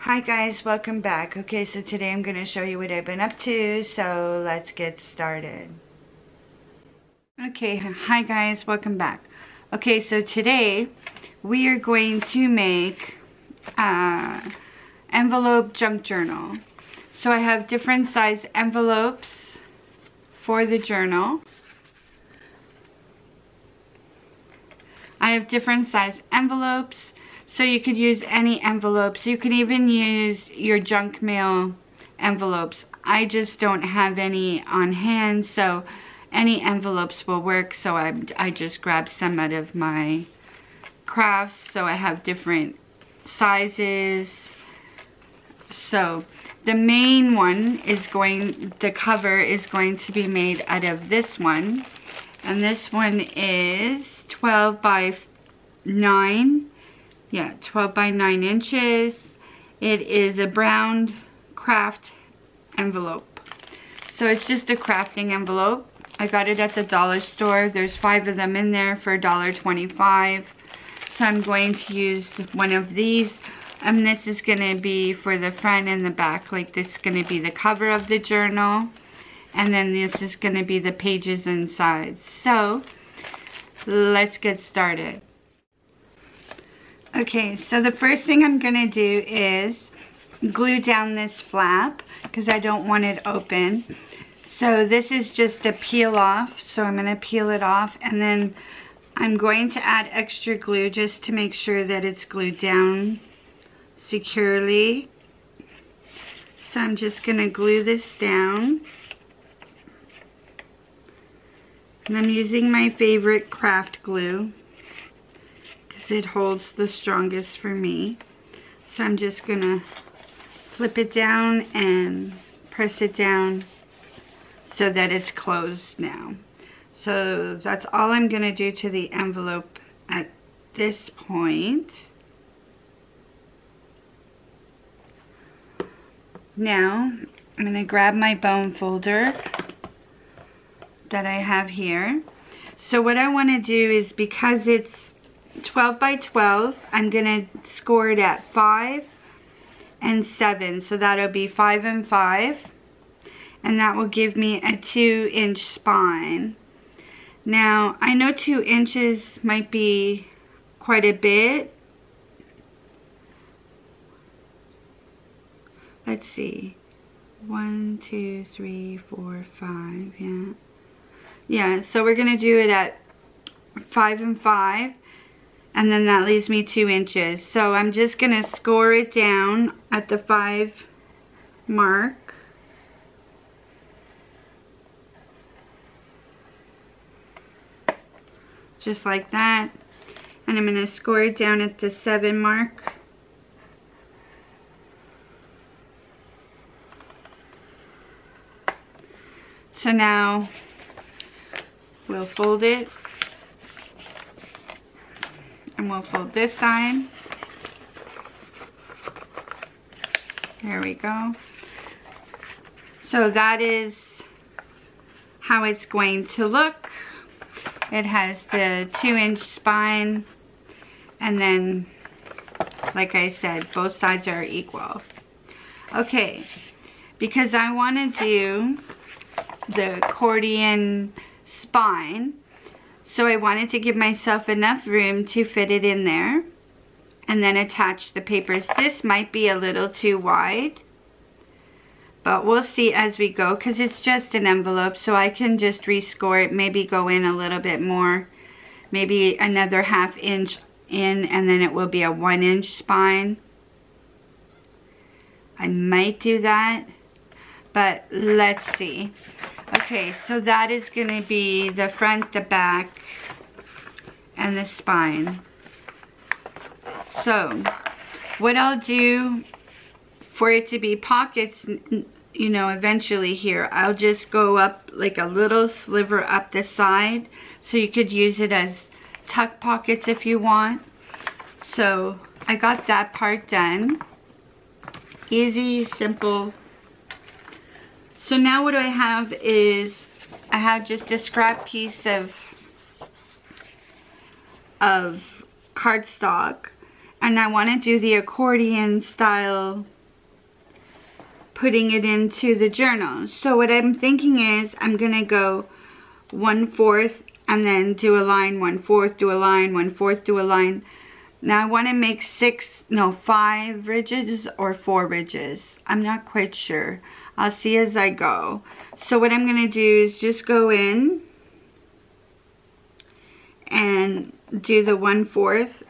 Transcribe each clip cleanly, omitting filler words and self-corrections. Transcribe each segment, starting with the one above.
Hi guys, welcome back. Okay, so today I'm going to show you what I've been up to, so let's get started. Okay, hi guys, welcome back. Okay, so today we are going to make envelope junk journal. So I have different size envelopes for the journal. I have different size envelopes. So you could use any envelopes. You can even use your junk mail envelopes. I just don't have any on hand, so any envelopes will work. So I just grabbed some out of my crafts. So I have different sizes. So the main one is the cover is going to be made out of this one. And this one is 12 by 9. Yeah, 12 by 9 inches. It is a brown craft envelope. So it's just a crafting envelope. I got it at the dollar store. There's 5 of them in there for $1.25. So I'm going to use one of these. And this is going to be for the front and the back. Like this is going to be the cover of the journal. And then this is going to be the pages inside. So let's get started. Okay, so the first thing I'm going to do is glue down this flap because I don't want it open. So this is just a peel off, so I'm going to peel it off, and then I'm going to add extra glue just to make sure that it's glued down securely. So I'm just going to glue this down. And I'm using my favorite craft glue. It holds the strongest for me. So I'm just gonna flip it down and press it down so that it's closed now. So that's all I'm gonna do to the envelope at this point. Now I'm gonna grab my bone folder that I have here. So what I want to do is, because it's 12 by 12, I'm gonna score it at 5 and 7, so that'll be 5 and 5, and that will give me a 2-inch spine. Now I know 2 inches might be quite a bit. Let's see, 1 2 3 4 5, yeah, so we're gonna do it at 5 and 5. And then that leaves me 2 inches. So I'm just going to score it down at the 5 mark. Just like that. And I'm going to score it down at the 7 mark. So now we'll fold it. And we'll fold this side. There we go. So that is how it's going to look. It has the 2-inch spine, and then, like I said, both sides are equal. Okay, because I want to do the accordion spine, so I wanted to give myself enough room to fit it in there and then attach the papers. This might be a little too wide, but we'll see as we go, because it's just an envelope, so I can just rescore it, maybe go in a little bit more, maybe another 1/2 inch in, and then it will be a 1-inch spine. I might do that, but let's see. Okay, so that is going to be the front, the back, and the spine. So, what I'll do for it to be pockets, you know, eventually here, I'll just go up like a little sliver up the side. So you could use it as tuck pockets if you want. So, I got that part done. Easy, simple. So now what I have is, I have just a scrap piece of cardstock, and I want to do the accordion style putting it into the journal. So what I'm thinking is I'm gonna go 1/4 and then do a line, 1/4, do a line, 1/4, do a line. Now I want to make 5 ridges or 4 ridges. I'm not quite sure. I'll see as I go. So what I'm going to do is just go in and do the 1/4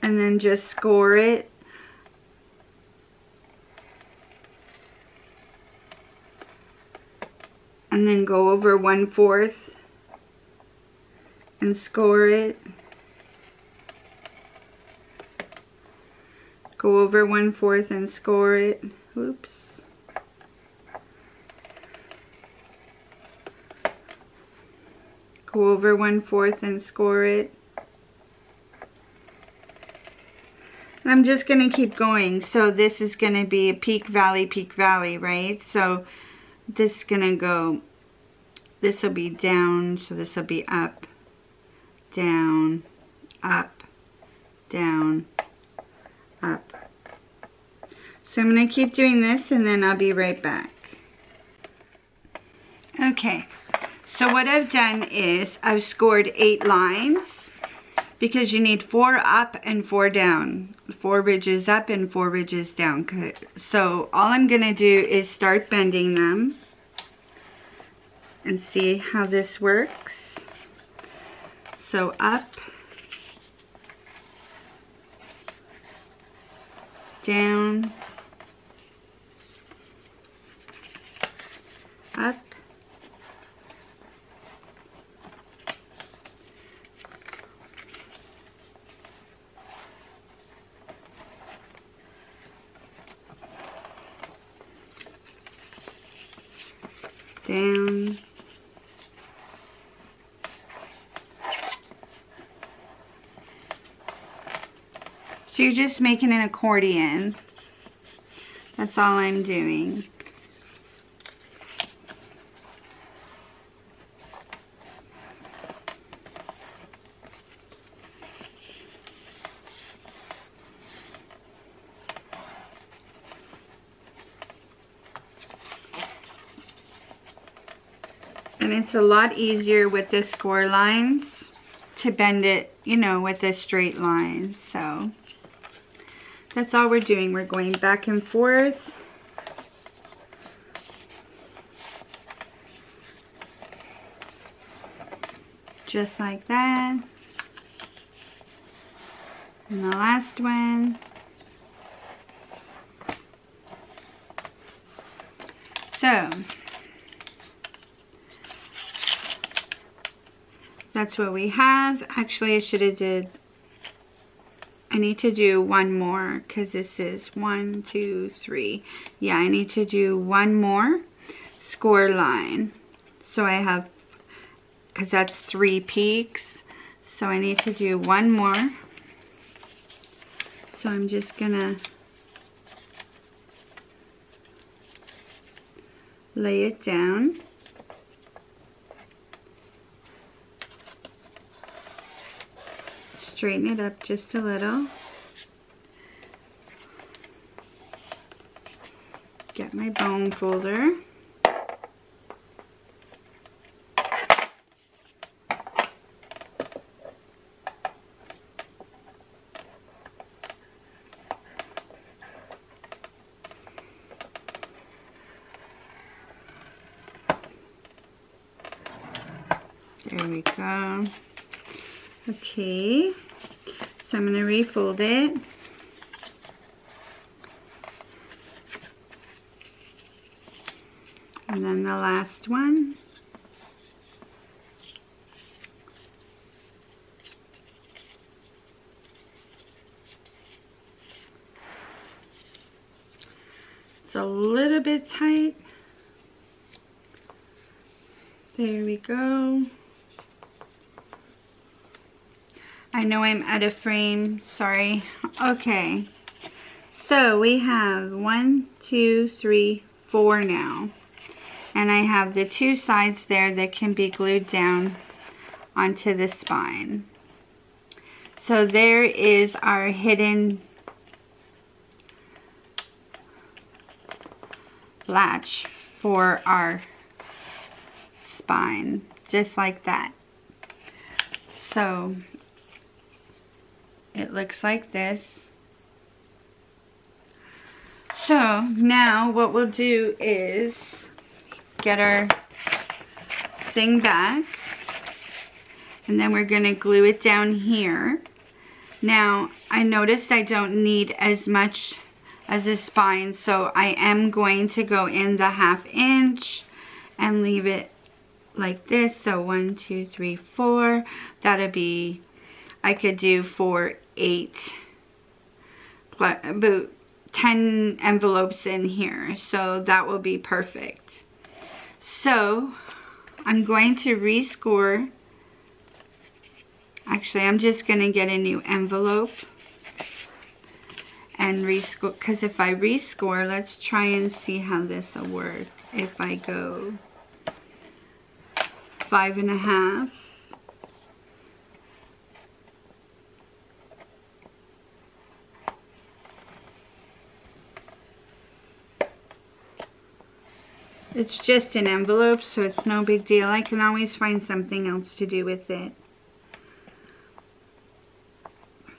and then just score it. And then go over 1/4 and score it. Go over 1/4 and score it. Oops. Go over 1/4 and score it. And I'm just going to keep going. So this is going to be a peak, valley, right? So this is going to go, this will be down, so this will be up, down, up, down, up. So I'm going to keep doing this and then I'll be right back. Okay, so what I've done is I've scored 8 lines because you need 4 up and 4 down. 4 ridges up and 4 ridges down. So all I'm going to do is start bending them and see how this works. So up, down, up, down, so you're just making an accordion. That's all I'm doing. And it's a lot easier with the score lines to bend it, you know, with a straight line. So that's all we're doing. We're going back and forth. Just like that. And the last one. So that's what we have. Actually, I should have did, I need to do one more because this is 1, 2, 3. Yeah, I need to do one more score line. So I have, because that's 3 peaks. So I need to do one more. So I'm just gonna lay it down. Straighten it up just a little. Get my bone folder. There we go. Okay. So I'm going to refold it. And then the last one. It's a little bit tight. There we go. I know I'm out of frame, sorry. Okay, so we have 1, 2, 3, 4 now. And I have the 2 sides there that can be glued down onto the spine. So there is our hidden latch for our spine, just like that. So it looks like this. So now what we'll do is get our thing back, and then we're gonna glue it down here. Now I noticed I don't need as much as a spine, so I am going to go in the 1/2 inch and leave it like this. So 1, 2, 3, 4. That'll be, I could do 4, 8, about 10 envelopes in here, so that will be perfect. So I'm going to rescore. Actually, I'm just going to get a new envelope and rescore, because if I rescore, let's try and see how this will work. If I go 5.5, it's just an envelope, so it's no big deal. I can always find something else to do with it.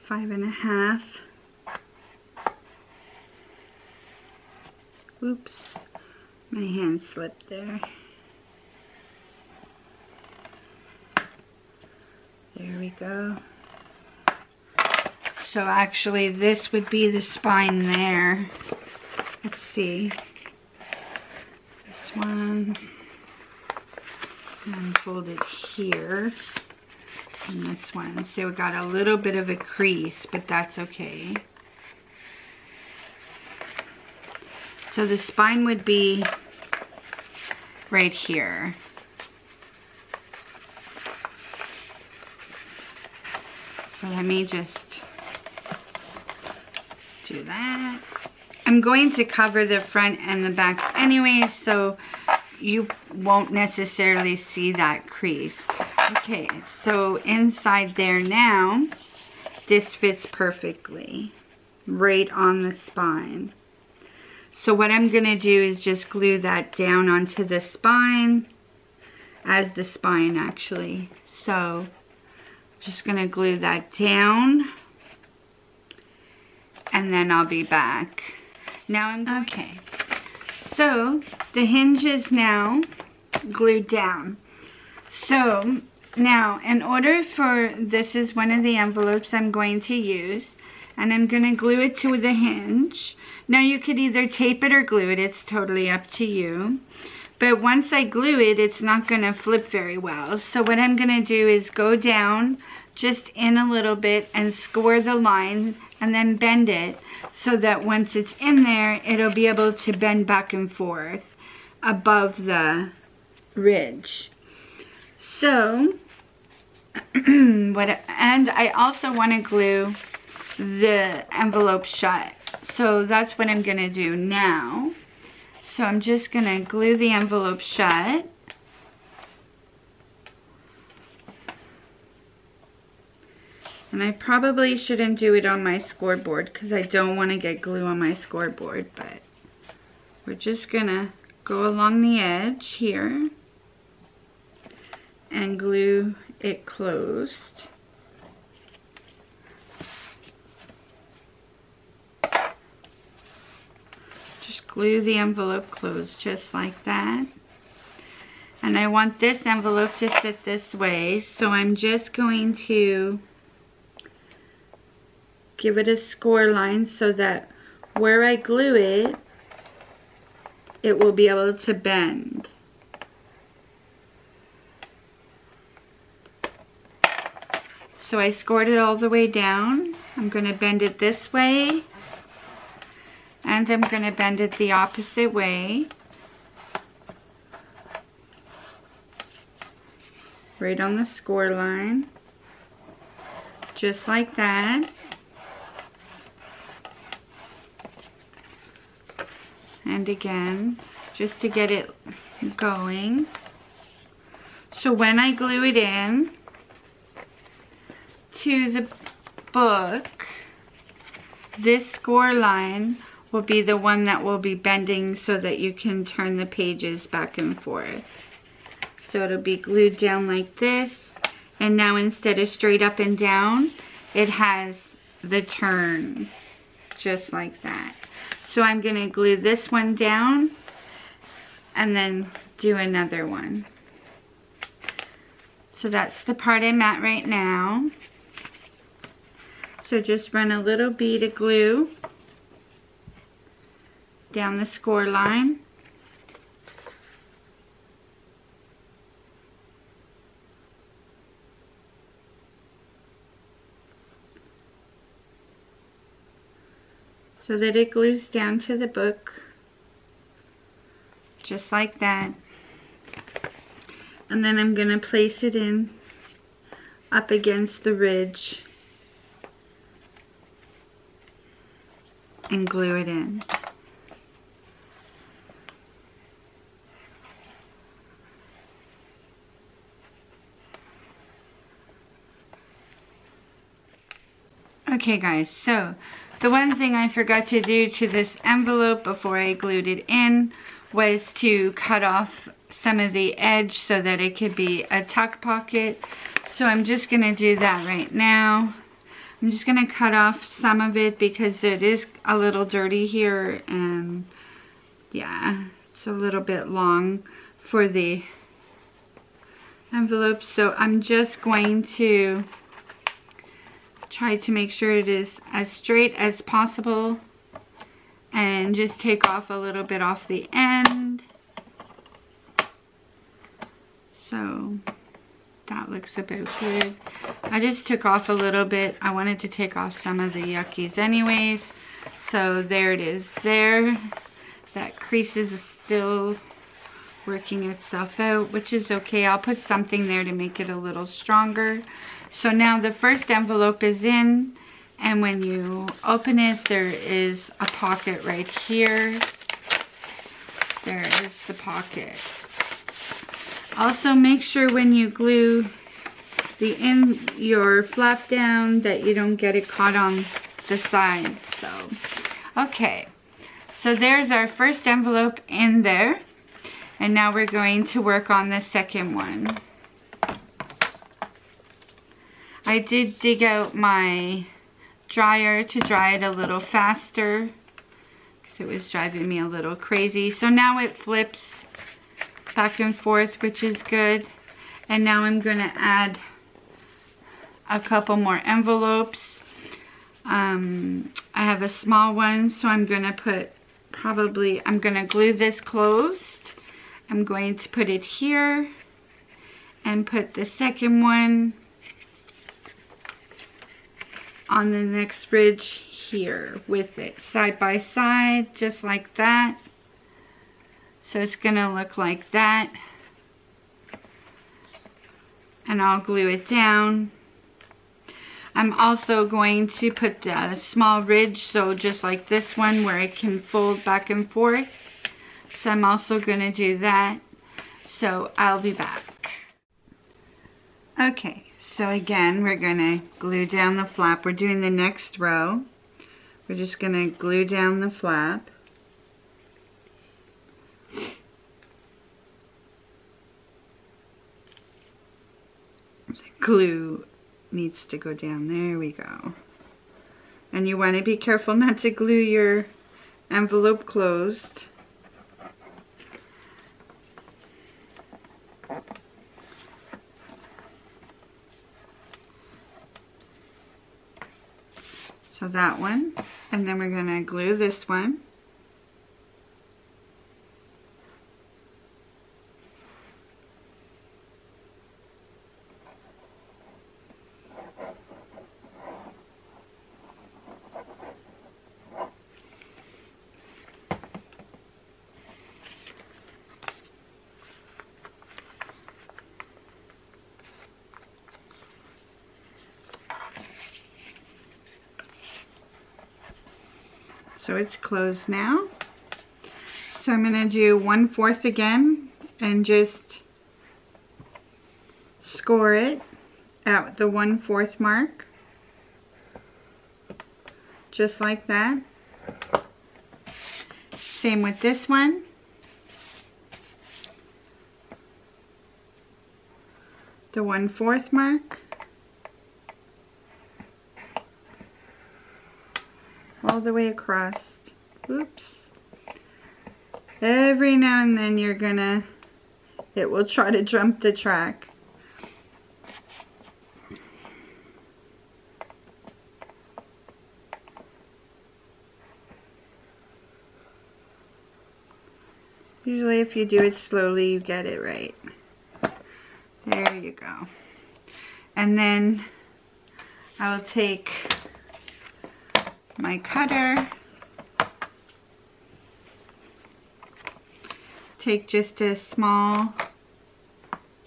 5.5. Oops, my hand slipped there. There we go. So actually this would be the spine there. Let's see. This one. And fold it here. And this one. So we got a little bit of a crease, but that's okay. So the spine would be right here. So let me just do that. I'm going to cover the front and the back anyway, so you won't necessarily see that crease. Okay, so inside there now, this fits perfectly right on the spine. So what I'm going to do is just glue that down onto the spine, as the spine actually. So just going to glue that down, and then I'll be back. Now I'm going, okay. So the hinge is now glued down. So now in order for, this is one of the envelopes I'm going to use, and I'm going to glue it to the hinge. Now you could either tape it or glue it, it's totally up to you. But once I glue it, it's not going to flip very well. So what I'm going to do is go down just in a little bit and score the line and then bend it so that once it's in there, it'll be able to bend back and forth above the ridge. So, and I also want to glue the envelope shut. So that's what I'm going to do now. So I'm just going to glue the envelope shut. And I probably shouldn't do it on my scoreboard because I don't want to get glue on my scoreboard, but we're just going to go along the edge here and glue it closed. Just glue the envelope closed just like that. And I want this envelope to sit this way, so I'm just going to give it a score line so that where I glue it, it will be able to bend. So I scored it all the way down. I'm going to bend it this way, and I'm going to bend it the opposite way. Right on the score line. Just like that. And again, just to get it going. So when I glue it in to the book, this score line will be the one that will be bending so that you can turn the pages back and forth. So it'll be glued down like this. And now instead of straight up and down, it has the turn, just like that. So I'm going to glue this one down and then do another one. So that's the part I'm at right now. So just run a little bead of glue down the score line. So that it glues down to the book, just like that. And then I'm going to place it in up against the ridge and glue it in. Okay guys, so the one thing I forgot to do to this envelope before I glued it in was to cut off some of the edge so that it could be a tuck pocket. So I'm just going to do that right now. I'm just going to cut off some of it because it is a little dirty here, and yeah, it's a little bit long for the envelope. So I'm just going to try to make sure it is as straight as possible and just take off a little bit off the end. So that looks about good. I just took off a little bit. I wanted to take off some of the yuckies anyways. So there it is there. That crease is still working itself out, which is okay. I'll put something there to make it a little stronger. So now the first envelope is in, and when you open it, there is a pocket right here. There is the pocket. Also make sure when you glue your flap down that you don't get it caught on the sides. So, okay. So there's our first envelope in there. And now we're going to work on the second one. I did dig out my dryer to dry it a little faster because it was driving me a little crazy. So now it flips back and forth, which is good. And now I'm going to add a couple more envelopes. I have a small one, so I'm going to put I'm going to glue this closed. I'm going to put it here and put the second one on the next ridge here with it side by side, just like that. So it's gonna look like that, and I'll glue it down. I'm also going to put a small ridge, so just like this one where it can fold back and forth. So I'm also gonna do that. So I'll be back. Okay. So again, we're going to glue down the flap. We're doing the next row. We're just going to glue down the flap. The glue needs to go down. There we go. And you want to be careful not to glue your envelope closed. So that one, and then we're going to glue this one. So it's closed now. So I'm going to do 1/4 again and just score it at the 1/4 mark. Just like that. same with this one. The 1/4 mark. All the way across. Oops. Every now and then it will try to jump the track. Usually if you do it slowly, you get it right. There you go. And then I will take my cutter, take just a small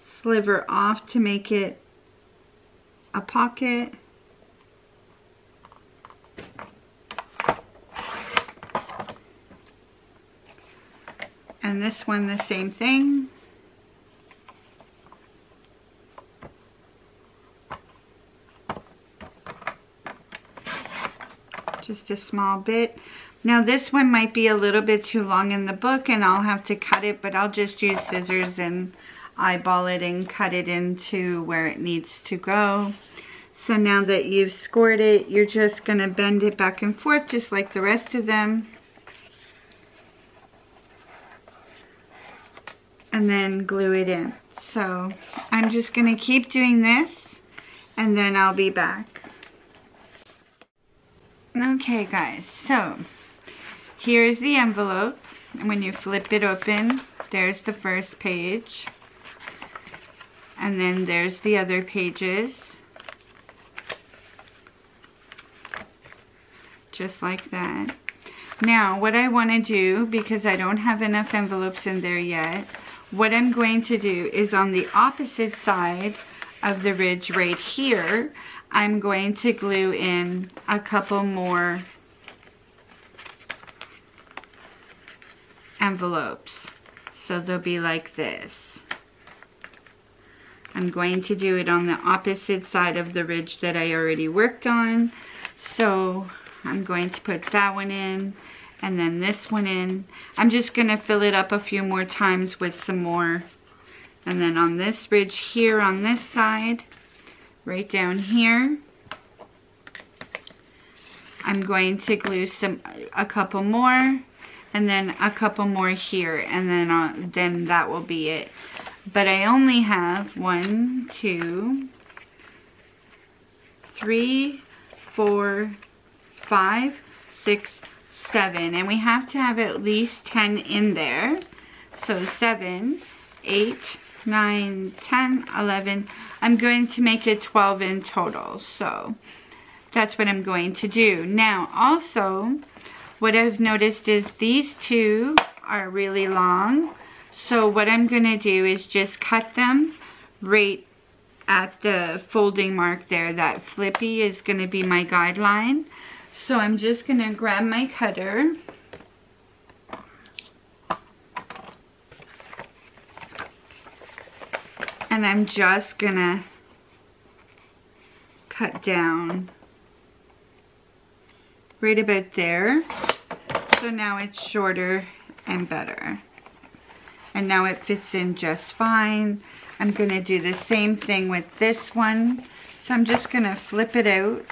sliver off to make it a pocket. And this one the same thing. Just a small bit. Now this one might be a little bit too long in the book and I'll have to cut it, but I'll just use scissors and eyeball it and cut it into where it needs to go. So now that you've scored it, you're just going to bend it back and forth just like the rest of them. And then glue it in. So I'm just going to keep doing this and then I'll be back. Okay guys, so here's the envelope, and when you flip it open, there's the first page, and then there's the other pages, just like that. Now what I want to do, because I don't have enough envelopes in there yet, what I'm going to do is on the opposite side of the ridge right here, I'm going to glue in a couple more envelopes. So they'll be like this. I'm going to do it on the opposite side of the ridge that I already worked on. So I'm going to put that one in and then this one in. I'm just going to fill it up a few more times with some more. And then on this ridge here on this side, right down here, I'm going to glue a couple more and then a couple more here, and then that will be it. But I only have 1, 2, 3, 4, 5, 6, 7, and we have to have at least 10 in there. So 7, 8, 9, 10, 11. I'm going to make it 12 in total. So that's what I'm going to do. Now also, what I've noticed is these two are really long. So what I'm going to do is just cut them right at the folding mark there. That flippy is going to be my guideline. So I'm just going to grab my cutter. And I'm just going to cut down right about there. So now it's shorter and better. And now it fits in just fine. I'm going to do the same thing with this one. So I'm just going to flip it out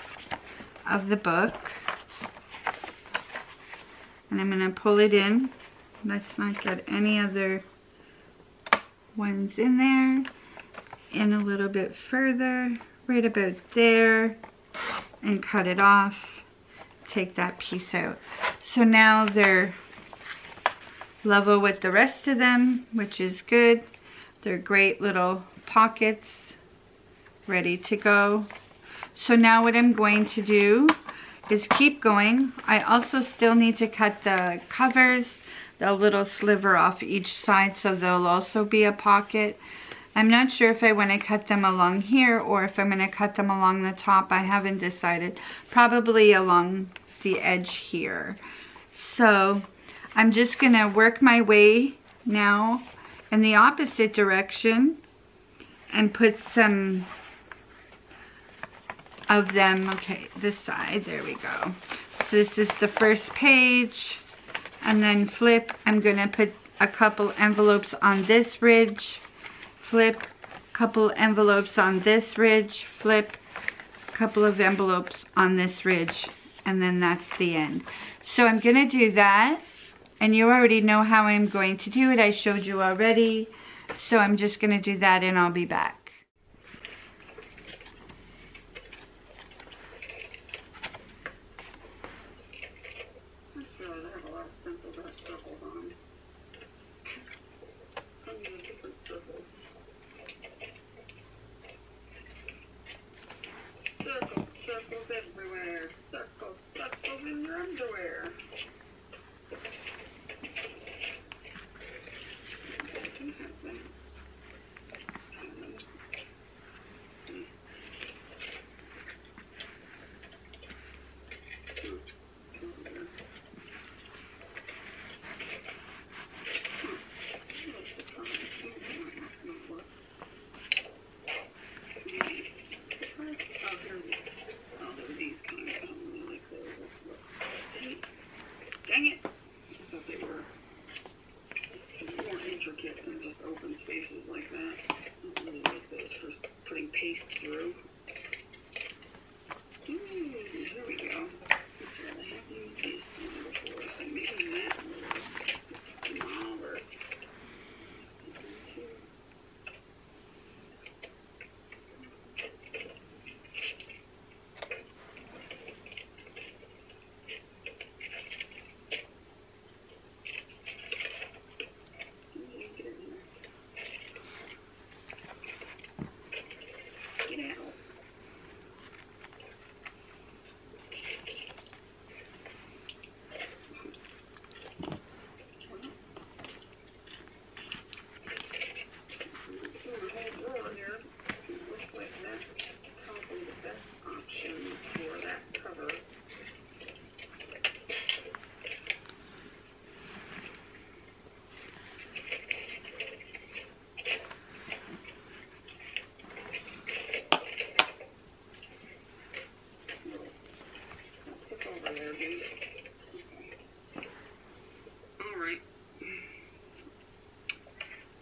of the book. And I'm going to pull it in. Let's not get any other ones in there. In a little bit further, right about there, and cut it off. Take that piece out. So now they're level with the rest of them, which is good. They're great little pockets, ready to go. So now what I'm going to do is keep going. I also still need to cut the covers, the little sliver off each side, so there'll also be a pocket. I'm not sure if I want to cut them along here or if I'm going to cut them along the top. I haven't decided. Probably along the edge here. So I'm just going to work my way now in the opposite direction and put some of them, okay, this side, there we go. So this is the first page. and then flip. I'm gonna put a couple envelopes on this ridge, flip, couple envelopes on this ridge, flip, couple of envelopes on this ridge, and then that's the end. So I'm gonna do that, and you already know how I'm going to do it. I showed you already. So I'm just gonna do that and I'll be back. Circles everywhere. Circles, circles in your underwear. Dang it! I thought they were more intricate than just open spaces like that. I don't really like those for putting paste through. Ooh, here we go. That's right, I have used this one before, so maybe that one is smaller.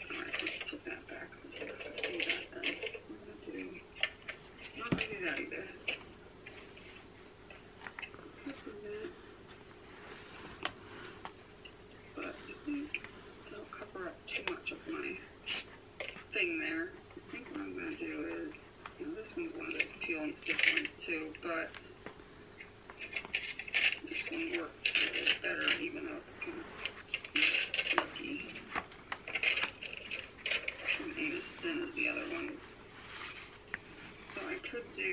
Alright, let's put that back. Not gonna do that either. But I think that'll cover up too much of my thing there. I think what I'm gonna do is, this one's one of those peel and stick ones too, but this one works a little better, even though it's kind of flaky. It ain't as thin as the other ones. So I could do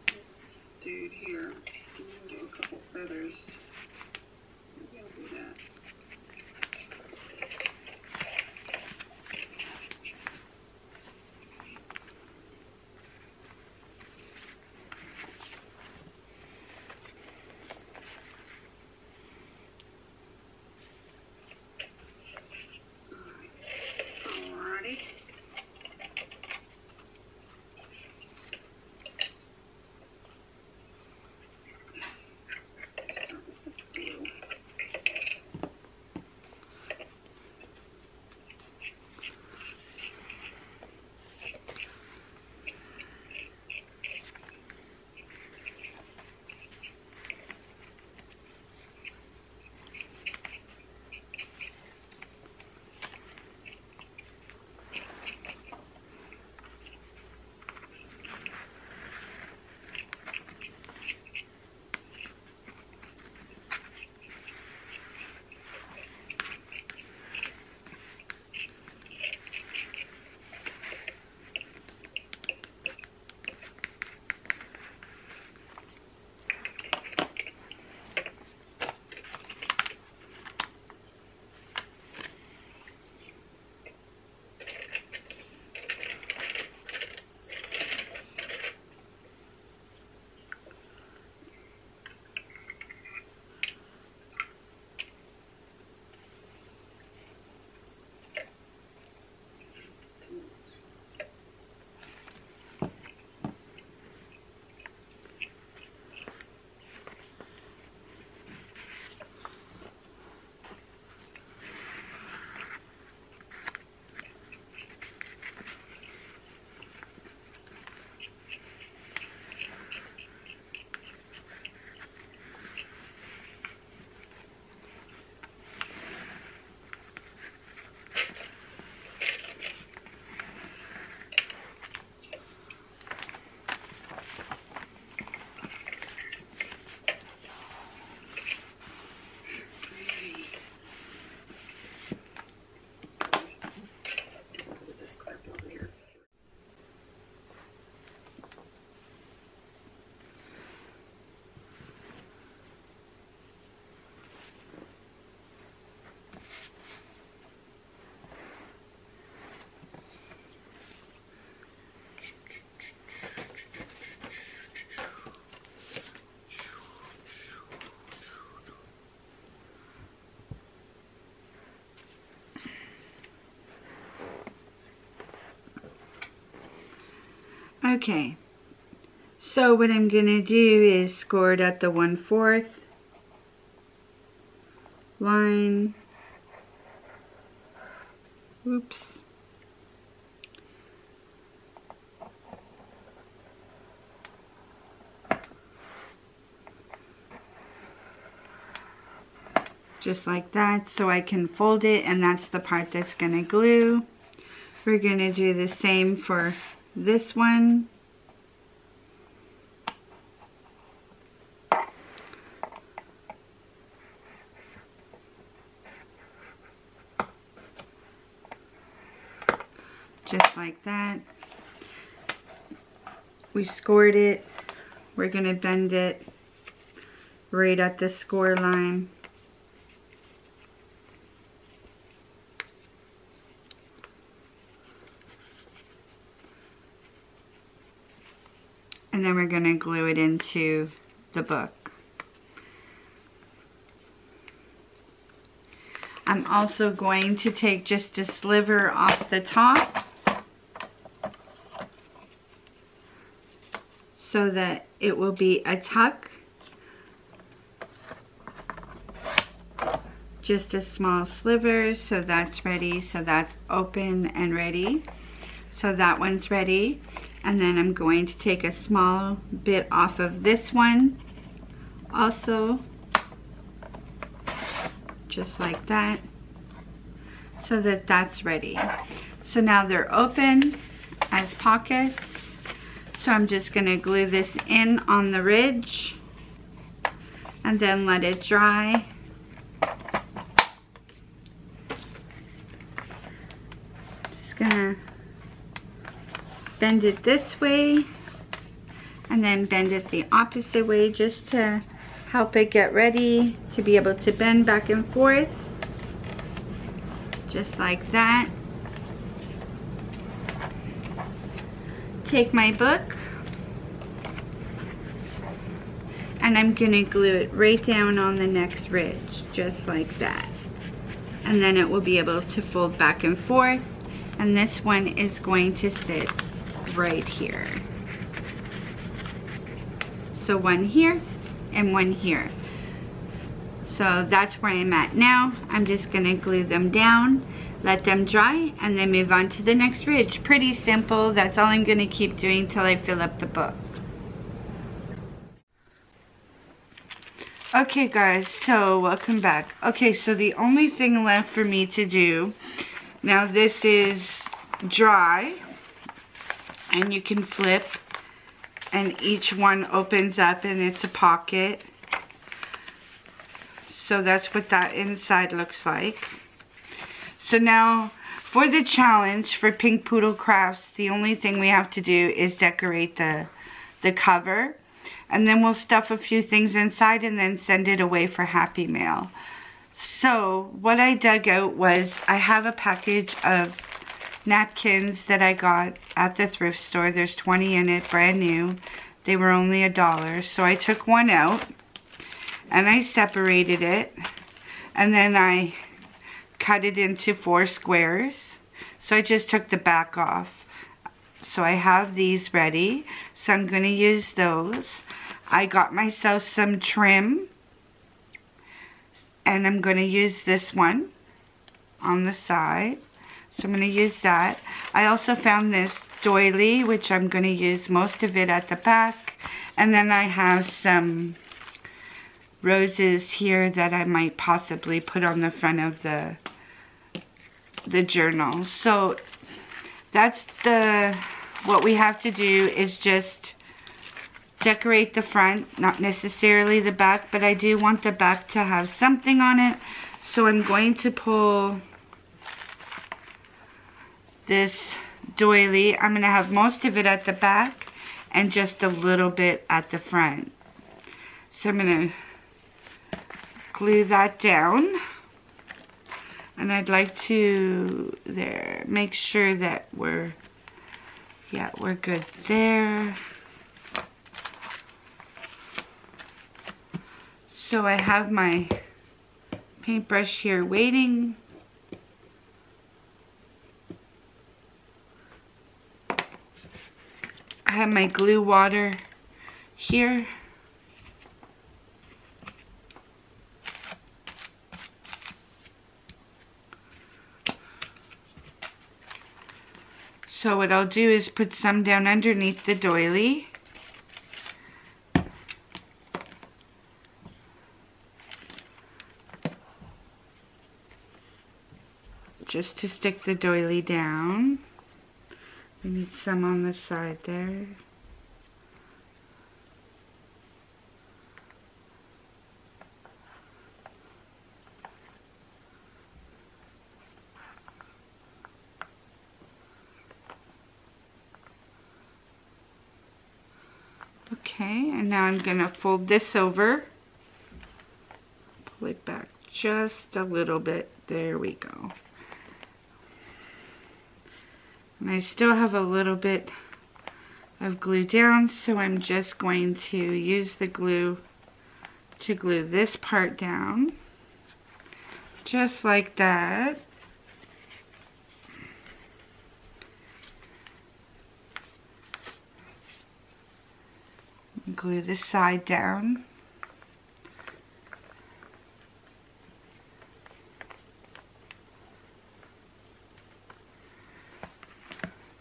this dude here, and then do a couple feathers. Maybe I'll do that. Okay, so what I'm going to do is score it at the 1/4 line. Oops. Just like that, so I can fold it, and that's the part that's going to glue. We're going to do the same for this one. Just like that. We scored it. We're going to bend it right at the score line. And then we're going to glue it into the book. I'm also going to take just a sliver off the top so that it will be a tuck. Just a small sliver, so that's ready, so that's open and ready. So that one's ready. And then I'm going to take a small bit off of this one also, just like that, so that that's ready. So now they're open as pockets. So I'm just going to glue this in on the ridge and then let it dry. Just gonna bend it this way and then bend it the opposite way just to help it get ready to be able to bend back and forth. Just like that. Take my book and I'm gonna glue it right down on the next ridge, just like that. And then it will be able to fold back and forth, and this one is going to sit right here. So one here and one here. So that's where I'm at now. I'm just gonna glue them down, let them dry, and then move on to the next ridge. Pretty simple. That's all I'm gonna keep doing till I fill up the book. Okay guys, so welcome back. Okay, so the only thing left for me to do, now this is dry, and you can flip, and each one opens up and it's a pocket. So that's what that inside looks like. So now for the challenge for Pink Poodle Crafts, the only thing we have to do is decorate the cover, and then we'll stuff a few things inside and then send it away for Happy Mail. So what I dug out was, I have a package of napkins that I got at the thrift store. There's 20 in it, brand new. They were only $1. So I took one out and I separated it, and then I cut it into 4 squares. So I just took the back off. So I have these ready, so I'm going to use those. I got myself some trim, and I'm going to use this one on the side. So I'm going to use that. I also found this doily, which I'm going to use most of it at the back. And then I have some roses here that I might possibly put on the front of the journal. So that's what we have to do, is just decorate the front, not necessarily the back, but I do want the back to have something on it. So I'm going to pull this doily. I'm going to have most of it at the back and just a little bit at the front. So I'm going to glue that down, and I'd like to make sure that we're good there. So I have my paintbrush here waiting. I have my glue water here. So what I'll do is put some down underneath the doily. Just to stick the doily down. We need some on the side there. Okay, and now I'm going to fold this over. Pull it back just a little bit. There we go. And I still have a little bit of glue down, so I'm just going to use the glue to glue this part down. Just like that. Glue this side down.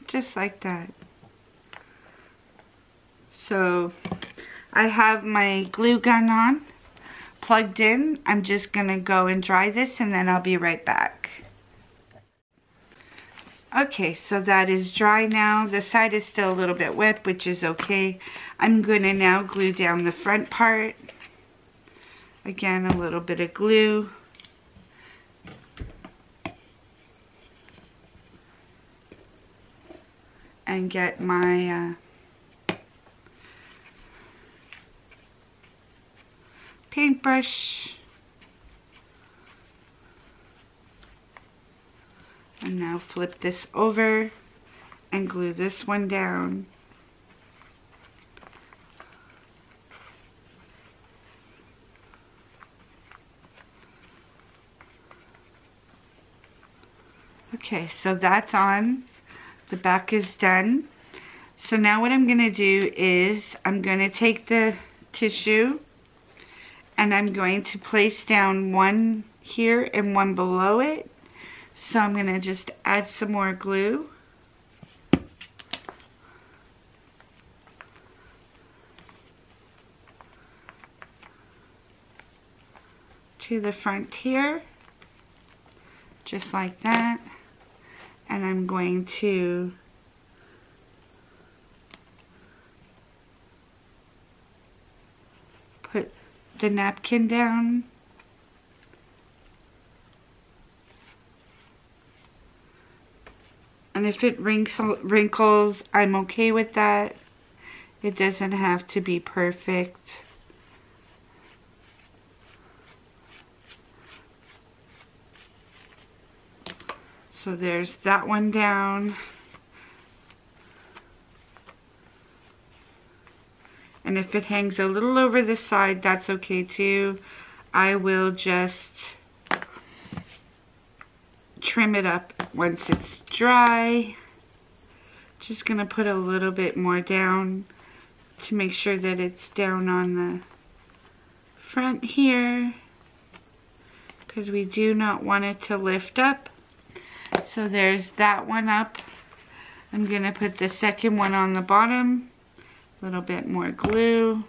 Just like that. So I have my glue gun on, plugged in. I'm just gonna go and dry this and then I'll be right back. Okay, so that is dry now. The side is still a little bit wet, which is okay. I'm gonna now glue down the front part. Again, a little bit of glue. And get my paintbrush. And now flip this over and glue this one down. Okay, so that's on. The back is done. So now what I'm going to do is I'm going to take the tissue and I'm going to place down one here and one below it. So I'm going to just add some more glue. To the front here. Just like that. And I'm going to put the napkin down. And if it wrinkles, I'm okay with that. It doesn't have to be perfect. So there's that one down. And if it hangs a little over the side, that's okay too. I will just trim it up once it's dry. Just gonna put a little bit more down to make sure that it's down on the front here, because we do not want it to lift up. So there's that one up. I'm going to put the second one on the bottom. A little bit more glue.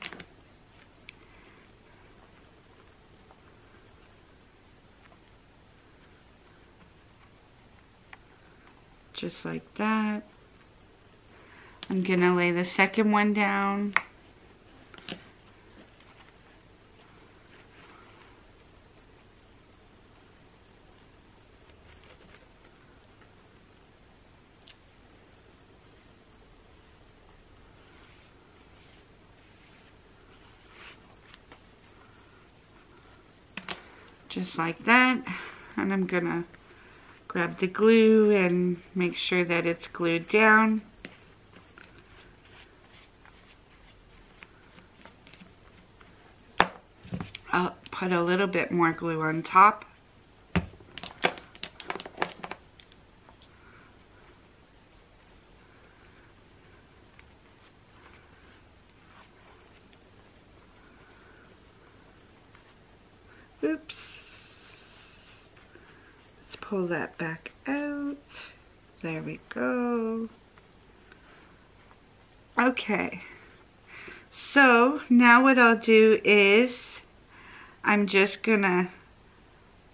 Just like that. I'm going to lay the second one down. Just like that. And I'm gonna grab the glue and make sure that it's glued down. I'll put a little bit more glue on top. Oops. Let's pull that back out. There we go. Okay. So now what I'll do is I'm just gonna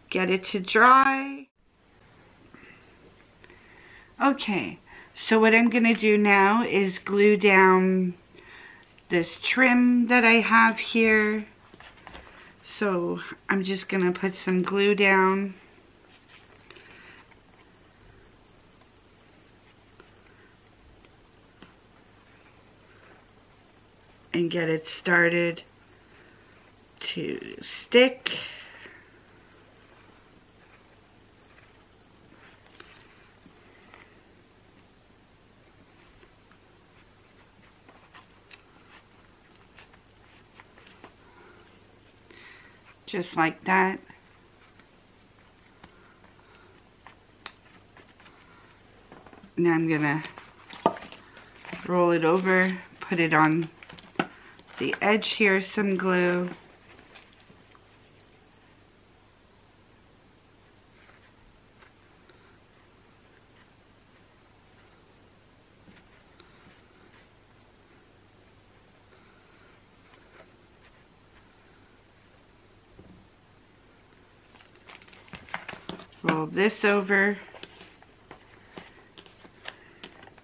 get it to dry. Okay, so what I'm gonna do now is glue down this trim that I have here. So I'm just gonna put some glue down. And get it started to stick. Just like that. Now I'm gonna roll it over, put it on the edge here, some glue. Roll this over,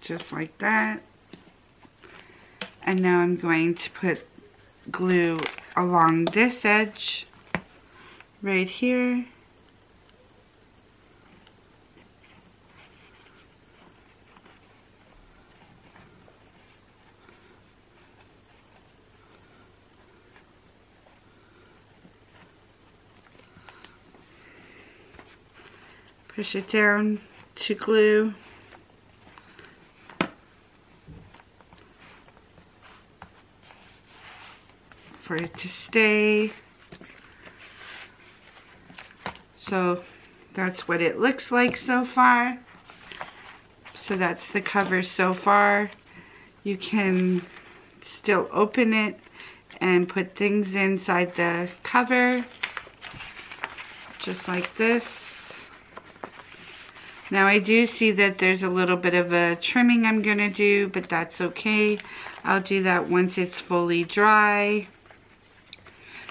just like that. And now I'm going to put glue along this edge, right here. Push it down to glue. For it to stay. So that's what it looks like so far. So that's the cover so far. You can still open it and put things inside the cover, just like this. Now I do see that there's a little bit of a trimming I'm gonna do, but that's okay. I'll do that once it's fully dry.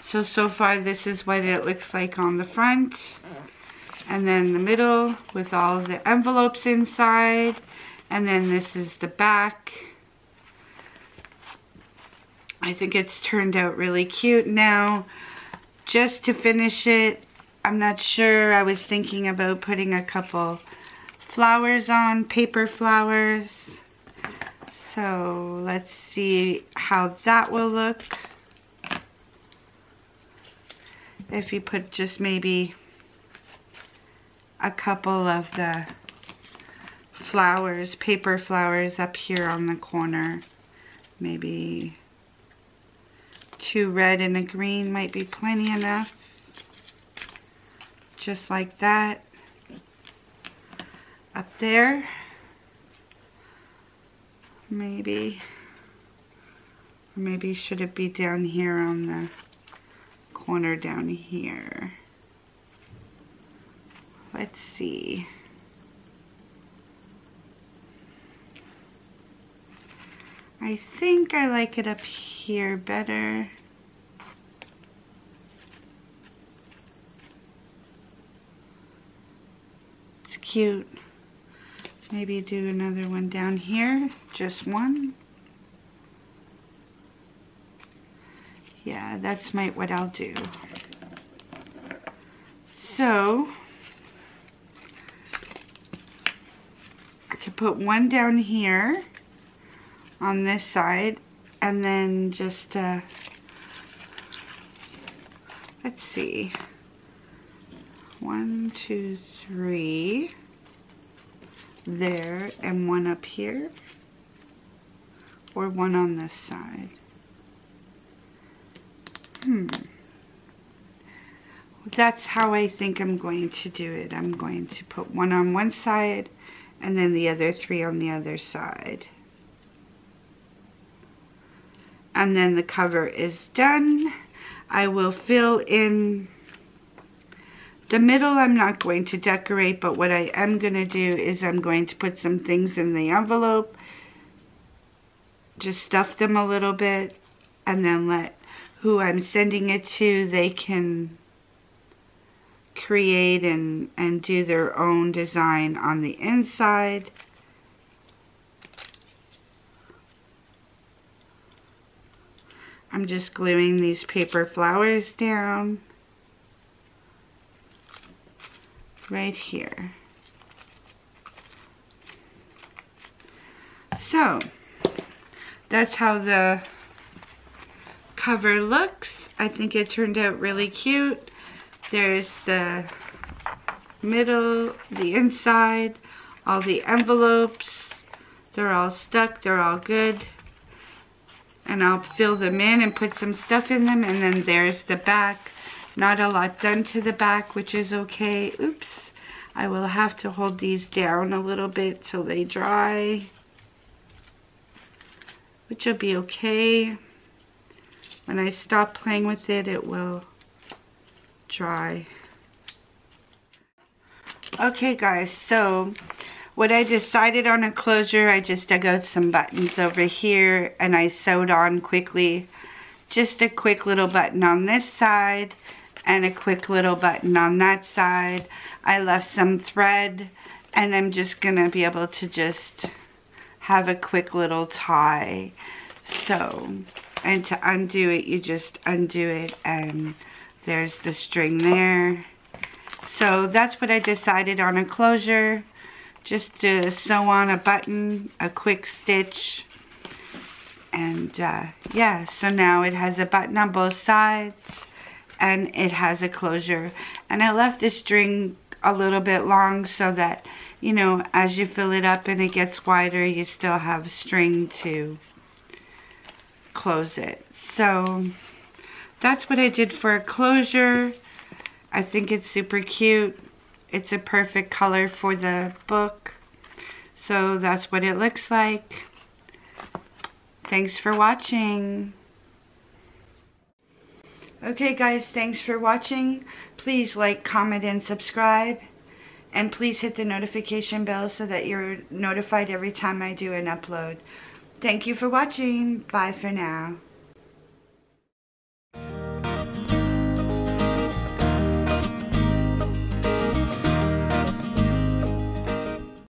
So far this is what it looks like on the front. And then the middle with all the envelopes inside. And then this is the back. I think it's turned out really cute. Now, just to finish it, I'm not sure. I was thinking about putting a couple flowers on, paper flowers. So let's see how that will look. If you put just maybe a couple of the flowers, paper flowers up here on the corner. Maybe 2 red and a green might be plenty enough. Just like that. Up there. Maybe. Or maybe should it be down here on the corner down here? Let's see. I think I like it up here better. It's cute. Maybe do another one down here, just one. Yeah, that's what I'll do. So, I could put one down here on this side, and then just, let's see, 1, 2, 3, there, and one up here, or one on this side. That's how I think I'm going to do it. I'm going to put one on one side and then the other 3 on the other side. And then the cover is done. I will fill in The middle I'm not going to decorate, but what I am going to do is I'm going to put some things in the envelope. Just stuff them a little bit and then let who I'm sending it to, they can create and do their own design on the inside. I'm just gluing these paper flowers down right here. So that's how the cover looks. I think it turned out really cute. There's the middle, the inside, all the envelopes. They're all stuck, they're all good. And I'll fill them in and put some stuff in them. And then there's the back. Not a lot done to the back, which is okay. Oops. I will have to hold these down a little bit till they dry, which will be okay. When I stop playing with it, it will dry. Okay guys, so what I decided on a closure, I just dug out some buttons over here and I sewed on quickly. Just a quick little button on this side and a quick little button on that side. I left some thread and I'm just gonna be able to just have a quick little tie. So, and to undo it, you just undo it and there's the string there. So that's what I decided on a closure. Just to sew on a button, a quick stitch. And yeah, so now it has a button on both sides and it has a closure. And I left the string a little bit long so that, you know, as you fill it up and it gets wider, you still have string to close it. So that's what I did for a closure. I think it's super cute. It's a perfect color for the book. So that's what it looks like. Thanks for watching. Okay guys, thanks for watching. Please like, comment, and subscribe. And please hit the notification bell so that you're notified every time I do an upload. Thank you for watching. Bye for now.